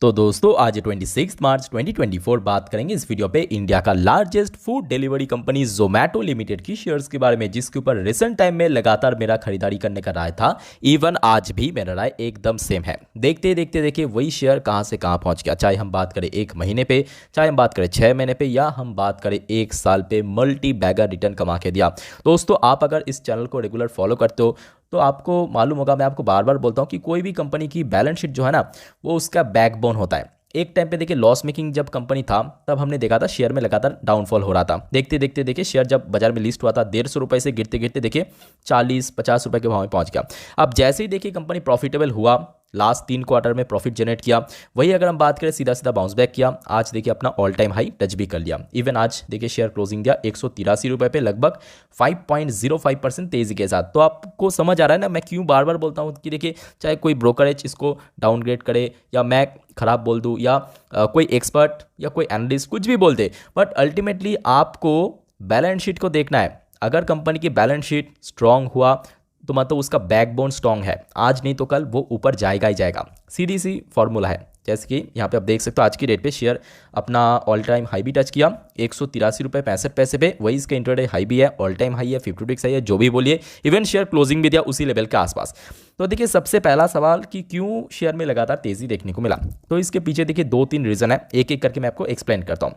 तो दोस्तों आज 26 मार्च 2024 बात करेंगे इस वीडियो पे इंडिया का largest food delivery company Zomato limited की शेयर्स के बारे में, जिसके ऊपर रिसेंट टाइम में लगातार मेरा खरीदारी करने का राय था। इवन आज भी मेरा राय एकदम सेम है। देखते देखते देखिए वही शेयर कहां से कहां पहुंच गया। चाहे हम बात करें 1 महीने पे, चाहे हम बात करें 6 महीने पे, या हम बात करें 1 साल पे, मल्टी बैगर रिटर्न कमा के दिया। दोस्तों आप अगर इस चैनल को रेगुलर फॉलो करते हो तो आपको मालूम होगा, मैं आपको बार बार बोलता हूँ कि कोई भी कंपनी की बैलेंस शीट जो है ना, वो उसका बैकबोन होता है। एक टाइम पे देखिए लॉस मेकिंग जब कंपनी था तब हमने देखा था शेयर में लगातार डाउनफॉल हो रहा था। देखते देखते देखिए शेयर जब बाजार में लिस्ट हुआ था 150 रुपये से गिरते गिरते देखिए 40-50 रुपये के भाव में पहुंच गया। अब जैसे ही देखिए कंपनी प्रॉफिटेबल हुआ, लास्ट 3 क्वार्टर में प्रॉफिट जनरेट किया, वही अगर हम बात करें सीधा सीधा बाउंस बैक किया। आज देखिए अपना ऑल टाइम हाई टच भी कर लिया। इवन आज देखिए शेयर क्लोजिंग दिया 183 रुपये पे, लगभग 5.05% तेजी के साथ। तो आपको समझ आ रहा है ना मैं क्यों बार बार बोलता हूँ कि देखिए चाहे कोई ब्रोकरेज इसको डाउनग्रेड करे या मैं खराब बोल दूँ या कोई एक्सपर्ट या कोई एनालिस्ट कुछ भी बोल दे, बट अल्टीमेटली आपको बैलेंस शीट को देखना है। अगर कंपनी की बैलेंस शीट स्ट्रांग हुआ तो मतलब उसका बैकबोन स्ट्रांग है, आज नहीं तो कल वो ऊपर जाएगा ही जाएगा। सीधी सी फॉर्मूला है। जैसे कि यहाँ पे आप देख सकते हो आज की डेट पे शेयर अपना ऑल टाइम हाई भी टच किया 183 रुपये 65 पैसे पे, वही इसका इंट्राडे हाई भी है, ऑल टाइम हाई है, 52 हाई है, जो भी बोलिए। इवन शेयर क्लोजिंग भी दिया उसी लेवल के आसपास। तो देखिए सबसे पहला सवाल कि क्यों शेयर में लगातार तेजी देखने को मिला, तो इसके पीछे देखिए 2-3 रीजन है। एक एक करके मैं आपको एक्सप्लेन करता हूँ।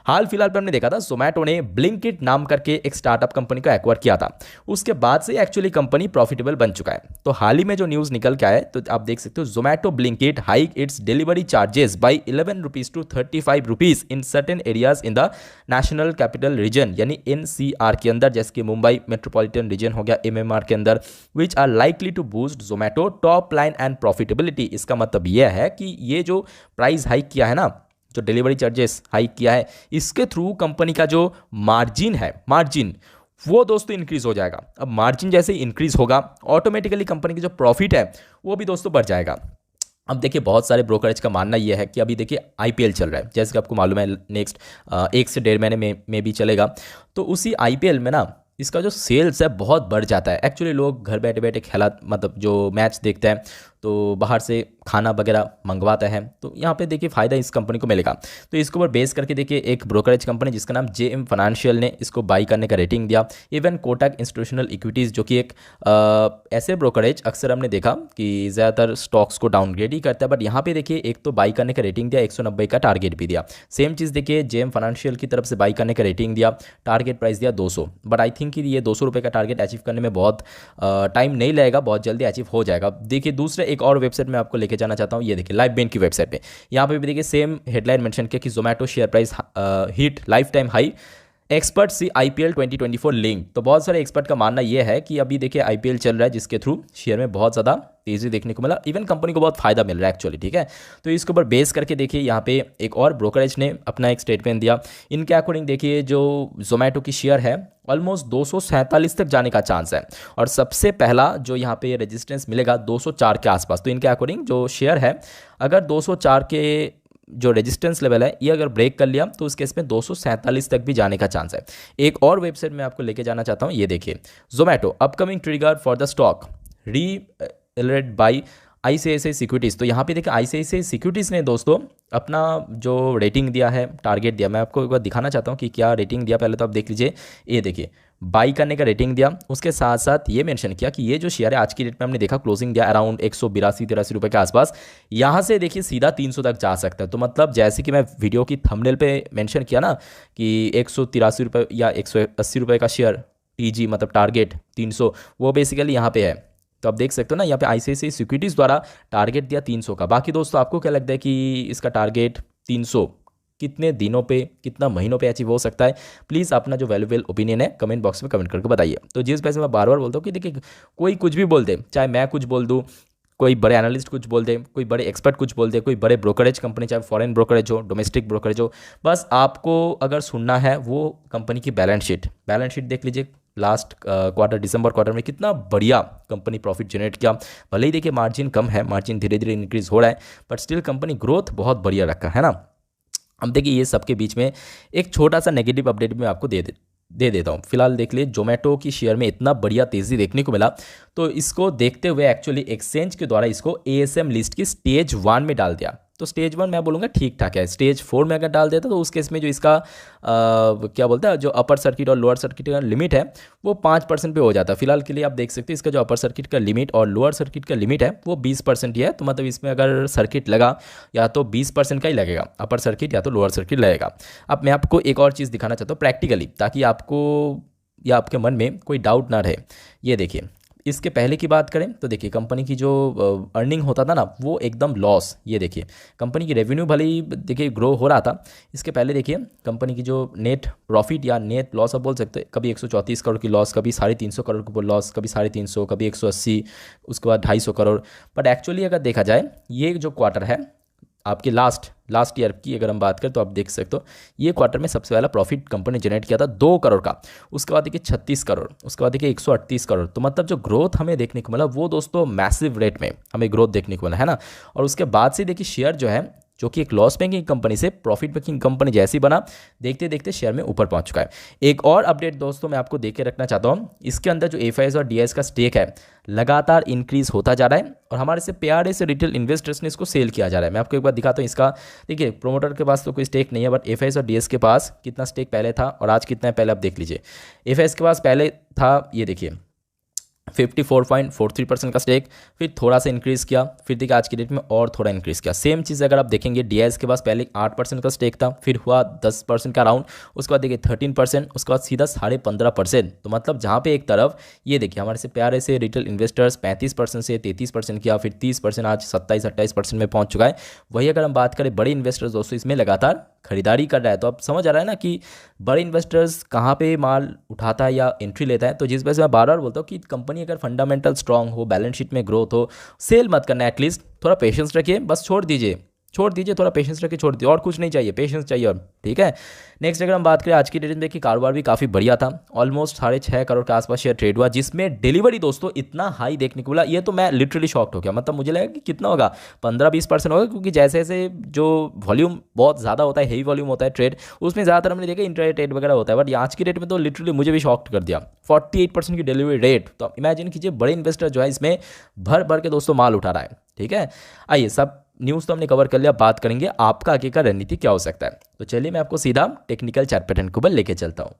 हाल फिलहाल पर हमने देखा था जोमैटो ने ब्लिंकिट नाम करके एक स्टार्टअप कंपनी को एक्वायर किया था। उसके बाद से एक्चुअली कंपनी प्रॉफिटेबल बन चुका है। तो हाल ही में जो न्यूज़ निकल के आया है तो आप देख सकते हो Zomato Blinkit hike its delivery charges by 11 rupees to 35 rupees in certain areas in the national capital region, यानी NCR के अंदर, जैसे कि मुंबई मेट्रोपॉलिटन रीजन हो गया MMR के अंदर, which are likely to boost Zomato top line and profitability. इसका मतलब यह है कि ये जो प्राइस हाइक किया है ना, जो डिलीवरी चार्जेस हाइक किया है, इसके थ्रू कंपनी का जो मार्जिन है, मार्जिन वो दोस्तों इंक्रीज हो जाएगा। अब मार्जिन जैसे इंक्रीज होगा ऑटोमेटिकली कंपनी की जो प्रॉफिट है वो भी दोस्तों बढ़ जाएगा। अब देखिए बहुत सारे ब्रोकरेज का मानना यह है कि अभी देखिए IPL चल रहा है, जैसे कि आपको मालूम है नेक्स्ट 1 से 1.5 महीने में भी चलेगा। तो उसी IPL में ना इसका जो सेल्स है बहुत बढ़ जाता है। एक्चुअली लोग घर बैठे बैठे खेला मतलब जो मैच देखते हैं तो बाहर से खाना वगैरह मंगवाता है, तो यहाँ पे देखिए फ़ायदा इस कंपनी को मिलेगा। तो इसके ऊपर बेस करके देखिए एक ब्रोकरेज कंपनी जिसका नाम JM फाइनेंशियल ने इसको बाई करने का रेटिंग दिया। इवन कोटक इंस्टीट्यूशनल इक्विटीज़ जो कि एक ऐसे ब्रोकरेज अक्सर हमने देखा कि ज़्यादातर स्टॉक्स को डाउनग्रेड ही करता है, बट यहाँ पे देखिए एक तो बाई करने का रेटिंग दिया, 190 का टारगेट भी दिया। सेम चीज़ देखिए JM फाइनेंशियल की तरफ से बाई करने का रेटिंग दिया, टारगेट प्राइस दिया 200, बट आई थिंक कि ये 200 रुपये का टारगेट अचीव करने में बहुत टाइम नहीं लगेगा, बहुत जल्दी अचीव हो जाएगा। देखिए दूसरे एक और वेबसाइट में आपको लेके जाना चाहता हूँ, ये देखिए लाइव बेन की वेबसाइट पे। यहाँ पे भी देखिए सेम हेडलाइन मेंशन किया कि Zomato share price hit lifetime high, expert see IPL 2024 link. तो बहुत सारे एक्सपर्ट का मानना यह है कि अभी देखिए IPL चल रहा है जिसके थ्रू शेयर में बहुत ज़्यादा तेज़ी देखने को मिला, इवन कंपनी को बहुत फायदा मिल रहा है एक्चुअली, ठीक है। तो इसके ऊपर बेस करके देखिए यहाँ पे एक और ब्रोकरेज ने अपना एक स्टेटमेंट दिया। इनके अकॉर्डिंग देखिए जो जोमैटो की शेयर है ऑलमोस्ट 247 तक जाने का चांस है, और सबसे पहला जो यहाँ पे रेजिस्टेंस मिलेगा 204 के आसपास। तो इनके अकॉर्डिंग जो शेयर है अगर 204 के जो रेजिस्टेंस लेवल है ये अगर ब्रेक कर लिया तो उस केस में 247 तक भी जाने का चांस है। एक और वेबसाइट में आपको लेके जाना चाहता हूँ, ये देखिए Zomato upcoming trigger for the stock री एलरेट बाई ICICI सिक्योरिटीज़। तो यहाँ पे देखिए ICICI सिक्योरिटीज़ ने दोस्तों अपना जो रेटिंग दिया है, टारगेट दिया, मैं आपको एक बार दिखाना चाहता हूँ कि क्या रेटिंग दिया। पहले तो आप देख लीजिए, ये देखिए बाई करने का रेटिंग दिया, उसके साथ साथ ये मेंशन किया कि ये जो शेयर है आज की डेट में हमने देखा क्लोजिंग दिया अराउंड 182-83 रुपये के आसपास, यहाँ से देखिए सीधा 300 तक जा सकता है। तो मतलब जैसे कि मैं वीडियो की थंबनेल पे मेंशन किया ना कि 183 रुपये या 180 रुपये का शेयर TG मतलब टारगेट 300, वो बेसिकली यहाँ पे है। तो आप देख सकते हो ना यहाँ पे ICICI सिक्योरिटीज़ द्वारा टारगेट दिया 300 का। बाकी दोस्तों आपको क्या लगता है कि इसका टारगेट 300 कितने दिनों पे, कितना महीनों पे अचीव हो सकता है? प्लीज़ अपना जो वैल्यूएबल ओपिनियन है कमेंट बॉक्स में कमेंट करके बताइए। तो जिस वजह से मैं बार बार बोलता हूँ कि देखिए कोई कुछ भी बोल दे, चाहे मैं कुछ बोल दूँ, कोई बड़े एनालिस्ट कुछ बोल दे, कोई बड़े एक्सपर्ट कुछ बोल दे, कोई बड़े ब्रोकरेज कंपनी, चाहे फॉरेन ब्रोकरेज हो, डोमेस्टिक ब्रोकरेज हो, बस आपको अगर सुनना है वो कंपनी की बैलेंस शीट देख लीजिए। लास्ट क्वार्टर दिसंबर क्वार्टर में कितना बढ़िया कंपनी प्रॉफिट जनरेट किया। भले ही देखिए मार्जिन कम है, मार्जिन धीरे धीरे इंक्रीज हो रहा है, बट स्टिल कंपनी ग्रोथ बहुत बढ़िया रखा है ना। अब देखिए ये सबके बीच में एक छोटा सा नेगेटिव अपडेट मैं आपको दे देता हूँ। फिलहाल देख लिए जोमैटो की शेयर में इतना बढ़िया तेज़ी देखने को मिला, तो इसको देखते हुए एक्चुअली एक्सचेंज के द्वारा इसको ASM लिस्ट की स्टेज 1 में डाल दिया। तो स्टेज 1 मैं बोलूँगा ठीक ठाक है। स्टेज 4 में अगर डाल देता तो उस केस में जो इसका क्या बोलते हैं, जो अपर सर्किट और लोअर सर्किट का लिमिट है वो 5% पे हो जाता है। फिलहाल के लिए आप देख सकते हैं इसका जो अपर सर्किट का लिमिट और लोअर सर्किट का लिमिट है वो 20% ही है। तो मतलब इसमें अगर सर्किट लगा या तो 20% का ही लगेगा, अपर सर्किट या तो लोअर सर्किट लगेगा। अब मैं आपको एक और चीज़ दिखाना चाहता हूँ प्रैक्टिकली, ताकि आपको या आपके मन में कोई डाउट ना रहे। ये देखिए, इसके पहले की बात करें तो देखिए कंपनी की जो अर्निंग होता था ना वो एकदम लॉस। ये देखिए कंपनी की रेवेन्यू भले ही देखिए ग्रो हो रहा था, इसके पहले देखिए कंपनी की जो नेट प्रॉफिट या नेट लॉस आप बोल सकते हैं, कभी 134 करोड़ की लॉस, कभी 350 करोड़ की लॉस, कभी 350, कभी 180, उसके बाद 250 करोड़। बट एक्चुअली अगर देखा जाए ये जो क्वार्टर है आपके लास्ट ईयर की अगर हम बात करें तो आप देख सकते हो ये क्वार्टर में सबसे पहला प्रॉफिट कंपनी जनरेट किया था 2 करोड़ का। उसके बाद देखिए 36 करोड़, उसके बाद देखिए 138 करोड़। तो मतलब जो ग्रोथ हमें देखने को मिला वो दोस्तों मैसिव रेट में हमें ग्रोथ देखने को मिला है ना। और उसके बाद से देखिए शेयर जो है, जो कि एक लॉस मेकिंग कंपनी से प्रॉफिट मेकिंग कंपनी जैसी बना, देखते देखते शेयर में ऊपर पहुंच चुका है। एक और अपडेट दोस्तों मैं आपको देके रखना चाहता हूं, इसके अंदर जो एफआईएस और डीआईएस का स्टेक है लगातार इंक्रीज होता जा रहा है और हमारे से प्यारे से रिटेल इन्वेस्टर्स ने इसको सेल किया जा रहा है। मैं आपको एक बार दिखाता हूँ इसका। देखिए प्रोमोटर के पास तो कोई स्टेक नहीं है, बट एफआईएस और डीएस के पास कितना स्टेक पहले था और आज कितना है पहले आप देख लीजिए। एफआईएस के पास पहले था, ये देखिए 54.43% का स्टेक, फिर थोड़ा सा इंक्रीज़ किया, फिर देखिए आज की डेट में और थोड़ा इंक्रीज़ किया। सेम चीज़ अगर आप देखेंगे डीआईएस के पास पहले 8% का स्टेक था, फिर हुआ 10% का राउंड, उसके बाद देखिए 13%, उसके बाद सीधा 15.5%। तो मतलब जहाँ पे एक तरफ ये देखिए हमारे से प्यारे से रिटेल इन्वेस्टर्स 35% से 33% किया, फिर 30%, आज 27-28% में पहुँच चुका है। वही अगर हम बात करें बड़े इन्वेस्टर्स दोस्तों इसमें लगातार खरीदारी कर रहा है। तो अब समझ आ रहा है ना कि बड़े इन्वेस्टर्स कहाँ पे माल उठाता है या एंट्री लेता है। तो जिस वजह से मैं बार बार बोलता हूँ कि कंपनी अगर फंडामेंटल स्ट्रांग हो, बैलेंस शीट में ग्रोथ हो, सेल मत करना, एटलीस्ट थोड़ा पेशेंस रखिए, बस छोड़ दीजिए थोड़ा पेशेंस रखिए, छोड़ दीजिए, और कुछ नहीं चाहिए, पेशेंस चाहिए और ठीक है। नेक्स्ट अगर हम बात करें आज की डेट में देखिए कारोबार भी काफ़ी बढ़िया था, ऑलमोस्ट 6.5 करोड़ के आसपास शेयर ट्रेड हुआ, जिसमें डिलीवरी दोस्तों इतना हाई देखने को मिला, ये तो मैं लिटरली शॉक्ड हो गया। मतलब मुझे लगा कि कितना होगा, 15-20% होगा, क्योंकि जैसे जैसे जो वॉल्यूम बहुत ज़्यादा होता है, हेवी वॉल्यूम होता है ट्रेड, उसमें ज़्यादातर हमने देखा इंट्रा ट्रेड वगैरह होता है। बट आज की डेट में तो लिटरली मुझे भी शॉक्ड कर दिया, 48% की डिलीवरी रेट। तो आप इमेजिन कीजिए बड़े इन्वेस्टर जो है इसमें भर भर के दोस्तों माल उठा रहा है। ठीक है, आइए सब न्यूज़ तो हमने कवर कर लिया, बात करेंगे आपका आगे का रणनीति क्या हो सकता है। तो चलिए मैं आपको सीधा टेक्निकल चार्ट पैटर्न के ऊपर लेके चलता हूं।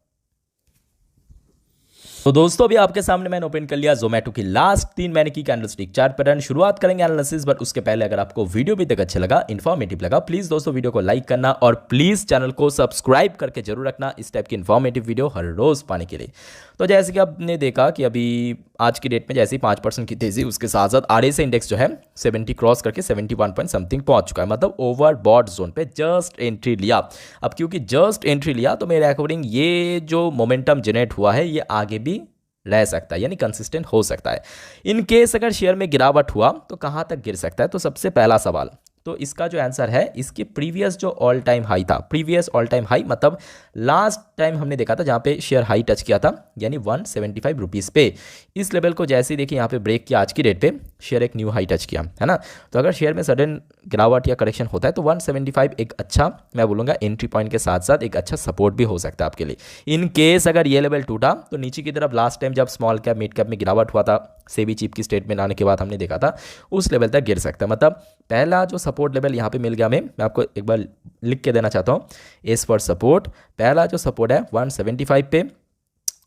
तो दोस्तों अभी आपके सामने मैंने ओपन कर लिया जोमेटो की लास्ट 3 महीने की कैंडलस्टिक चार्ट पैटर्न। शुरुआत करेंगे एनालिसिस, बट उसके पहले अगर आपको वीडियो भी तक अच्छा लगा, इन्फॉर्मेटिव लगा, प्लीज दोस्तों वीडियो को लाइक करना और प्लीज चैनल को सब्सक्राइब करके जरूर रखना इस टाइप की इन्फॉर्मेटिव वीडियो हर रोज पाने के लिए। तो जैसे कि आपने देखा कि अभी आज की डेट में जैसे ही 5% की तेजी, उसके साथ साथ आरएसआई इंडेक्स जो है 70 क्रॉस करके 71 पॉइंट समथिंग पहुंच चुका है, मतलब ओवरबॉट जोन पे जस्ट एंट्री लिया। अब क्योंकि जस्ट एंट्री लिया तो मेरे अकॉर्डिंग ये जो मोमेंटम जनरेट हुआ है ये आगे भी रह सकता है, यानी कंसिस्टेंट हो सकता है। इन केस अगर शेयर में गिरावट हुआ तो कहाँ तक गिर सकता है, तो सबसे पहला सवाल, तो इसका जो आंसर है इसकी प्रीवियस जो ऑल टाइम हाई था, प्रीवियस ऑल टाइम हाई मतलब लास्ट टाइम हमने देखा था जहाँ पे शेयर हाई टच किया था, यानी 175 रुपीज़ पे। इस लेवल को जैसे ही देखिए यहाँ पे ब्रेक किया आज की डेट पे, शेयर एक न्यू हाई टच किया है ना। तो अगर शेयर में सडन गिरावट या करेक्शन होता है तो 175 एक अच्छा, मैं बोलूँगा एंट्री पॉइंट के साथ साथ एक अच्छा सपोर्ट भी हो सकता है आपके लिए। इन केस अगर ये लेवल टूटा तो नीचे की तरफ लास्ट टाइम जब स्मॉल कैप मिड कैप में गिरावट हुआ था, सेबी चीफ की स्टेटमेंट आने के बाद हमने देखा था, उस लेवल तक गिर सकता है। मतलब पहला जो सपोर्ट लेवल यहाँ पे मिल गया मैं आपको एक बार लिख के देना चाहता हूँ। एज पर सपोर्ट, पहला जो सपोर्ट है 175 पे,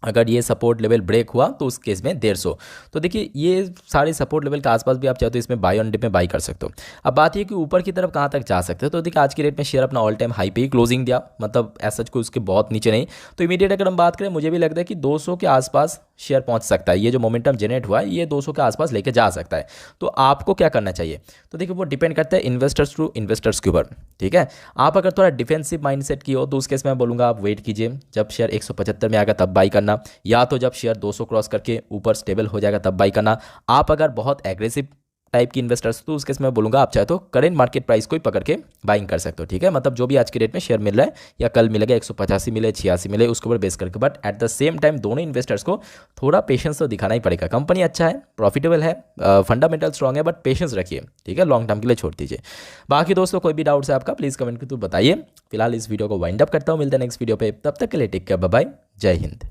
अगर ये सपोर्ट लेवल ब्रेक हुआ तो उस केस में 150। तो देखिए ये सारे सपोर्ट लेवल के आसपास भी आप चाहते हो इसमें बाय ऑन डिप में बाई कर सकते हो। अब बात ये कि ऊपर की तरफ कहाँ तक जा सकते हो, तो देखिए आज की रेट में शेयर अपना ऑल टाइम हाई पे ही क्लोजिंग दिया, मतलब ऐसा कोई उसके बहुत नीचे नहीं। तो इमीडिएट अगर हम बात करें, मुझे भी लगता है कि 200 के आसपास शेयर पहुंच सकता है। ये जो मोमेंटम जनरेट हुआ है ये 200 के आसपास लेके जा सकता है। तो आपको क्या करना चाहिए, तो देखिए वो डिपेंड करता है इन्वेस्टर्स टू इन्वेस्टर्स के ऊपर। ठीक है, आप अगर थोड़ा डिफेंसिव माइंडसेट की हो तो उस केस में बोलूँगा आप वेट कीजिए, जब शेयर 175 में आएगा तब बाई करना, या तो जब शेयर 200 क्रॉस करके ऊपर स्टेबल हो जाएगा तब बाई करना। आप अगर बहुत एग्रेसिव टाइप की इन्वेस्टर्स तो उसके मैं बोलूँगा आप चाहे तो करेंट मार्केट प्राइस को ही पकड़ के बाइंग कर सकते हो। ठीक है, मतलब जो भी आज के रेट में शेयर मिल रहा है या कल मिलेगा 185 मिले 86 मिले उसके ऊपर बेस करके, but at the same time दोनों इन्वेस्टर्स को थोड़ा पेशेंस तो दिखाना ही पड़ेगा। कंपनी अच्छा है, प्रॉफिटेबल है, फंडामेंटल स्ट्रॉन्ग है, बट पेशेंस रखिए। ठीक है, लॉन्ग टर्म के लिए छोड़ दीजिए। बाकी दोस्तों कोई भी डाउट्स है आपका प्लीज़ कमेंट के थ्रू बताइए। फिलहाल इस वीडियो को वाइंड अप करता हूँ, मिलते हैं नेक्स्ट वीडियो पे, तब तक के लिए टेक केयर, बाय बाय, जय हिंद।